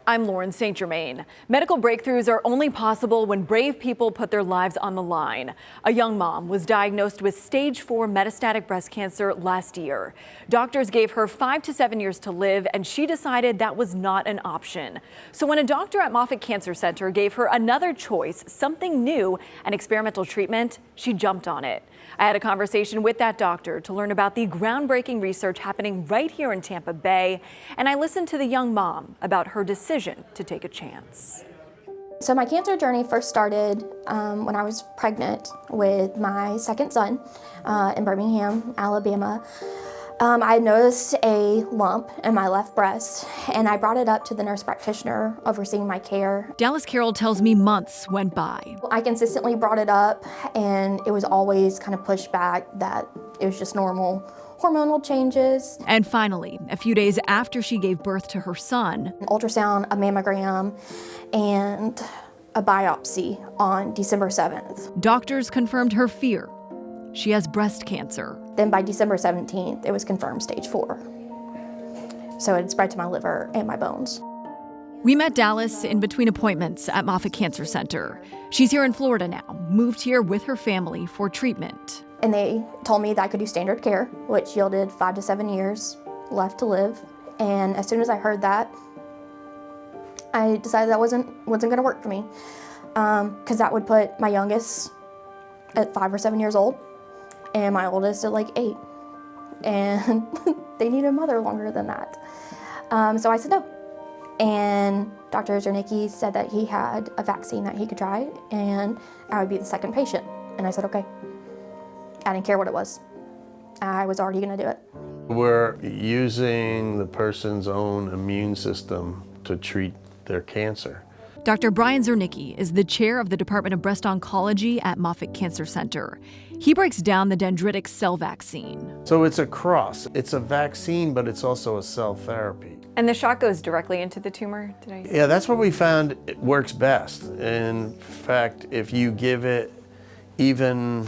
I'm Lauren St. Germain. Medical breakthroughs are only possible when brave people put their lives on the line. A young mom was diagnosed with stage 4 metastatic breast cancer last year. Doctors gave her 5 to 7 years to live, and she decided that was not an option. So when a doctor at Moffitt Cancer Center gave her another choice, something new, an experimental treatment, she jumped on it. I had a conversation with that doctor to learn about the groundbreaking research happening right here in Tampa Bay, and I listened to the young mom about her decision to take a chance. So my cancer journey first started when I was pregnant with my second son in Birmingham, Alabama. I noticed a lump in my left breast, and I brought it up to the nurse practitioner overseeing my care. Dallas Carroll tells me months went by. I consistently brought it up, and it was always kind of pushed back that it was just normal hormonal changes. And finally, a few days after she gave birth to her son, An ultrasound, a mammogram, and a biopsy on December 7th. doctors confirmed her fear. She has breast cancer. Then by December 17th, it was confirmed stage 4. So it had spread to my liver and my bones. We met Dallas in between appointments at Moffitt Cancer Center. She's here in Florida now, moved here with her family for treatment. And they told me that I could do standard care, which yielded 5 to 7 years left to live. And as soon as I heard that, I decided that wasn't gonna work for me. Because that would put my youngest at 5 or 7 years old, and my oldest at like 8. And they need a mother longer than that. So I said no. And Dr. Zernicki said that he had a vaccine that he could try, and I would be the second patient. And I said, okay. I didn't care what it was. I was already gonna do it. We're using the person's own immune system to treat their cancer. Dr. Brian Zernicki is the chair of the Department of Breast Oncology at Moffitt Cancer Center. He breaks down the dendritic cell vaccine. So it's a cross. It's a vaccine, but it's also a cell therapy. And the shot goes directly into the tumor today? Yeah, that's what we found it works best. In fact, if you give it even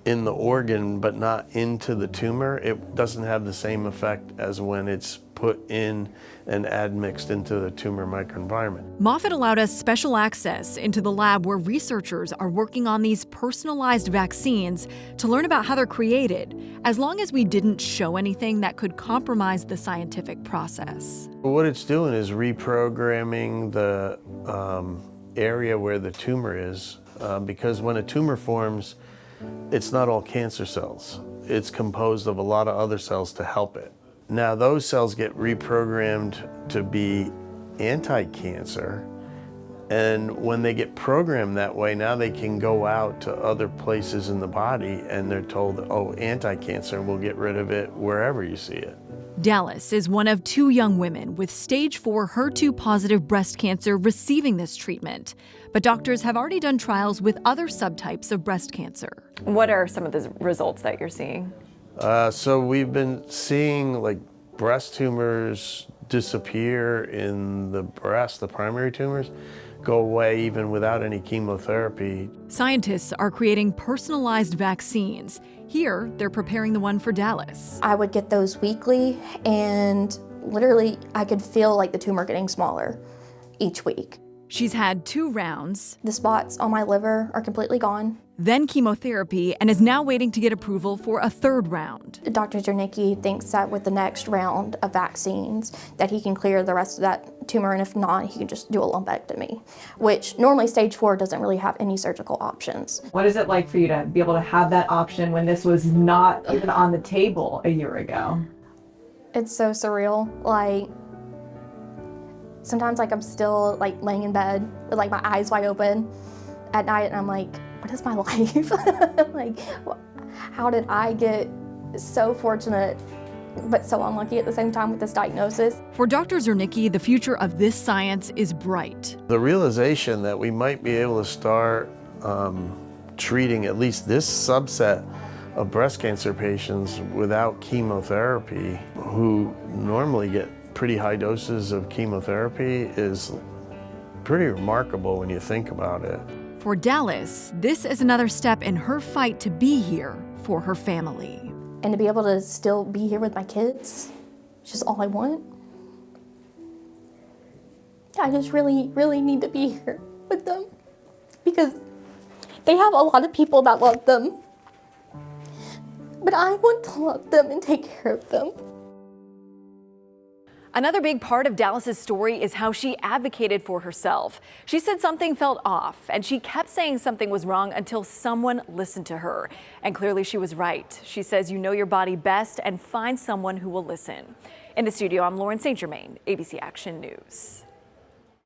in the organ but not into the tumor, it doesn't have the same effect as when it's put in and admixed into the tumor microenvironment. Moffitt allowed us special access into the lab where researchers are working on these personalized vaccines to learn about how they're created, as long as we didn't show anything that could compromise the scientific process. What it's doing is reprogramming the area where the tumor is, because when a tumor forms, it's not all cancer cells. It's composed of a lot of other cells to help it. Now those cells get reprogrammed to be anti-cancer, and when they get programmed that way, now they can go out to other places in the body and they're told, oh, anti-cancer, and we'll get rid of it wherever you see it. Dallas is one of 2 young women with stage 4 HER2-positive breast cancer receiving this treatment. But doctors have already done trials with other subtypes of breast cancer. What are some of the results that you're seeing? So we've been seeing like breast tumors disappear in the breast, the primary tumors, go away even without any chemotherapy. Scientists are creating personalized vaccines. Here, they're preparing the one for Dallas. I would get those weekly, and literally I could feel like the tumor getting smaller each week. She's had 2 rounds, The spots on my liver are completely gone. then chemotherapy, and is now waiting to get approval for a 3rd round. Dr. Zernicki thinks that with the next round of vaccines that he can clear the rest of that tumor, and if not, he can just do a lumpectomy, which normally stage 4 doesn't really have any surgical options. What is it like for you to be able to have that option when this was not even on the table a year ago? It's so surreal. Like, sometimes like I'm still like laying in bed with like my eyes wide open at night, and I'm like, what is my life? Like, how did I get so fortunate but so unlucky at the same time with this diagnosis? For Dr. Zernicki, the future of this science is bright. The realization that we might be able to start treating at least this subset of breast cancer patients without chemotherapy, who normally get pretty high doses of chemotherapy, is pretty remarkable when you think about it. For Dallas, this is another step in her fight to be here for her family. And to be able to still be here with my kids, it's just all I want. I just really, really need to be here with them because they have a lot of people that love them. But I want to love them and take care of them. Another big part of Dallas's story is how she advocated for herself. She said something felt off, and she kept saying something was wrong until someone listened to her. And clearly she was right. She says you know your body best and find someone who will listen. In the studio, I'm Lauren St. Germain, ABC Action News.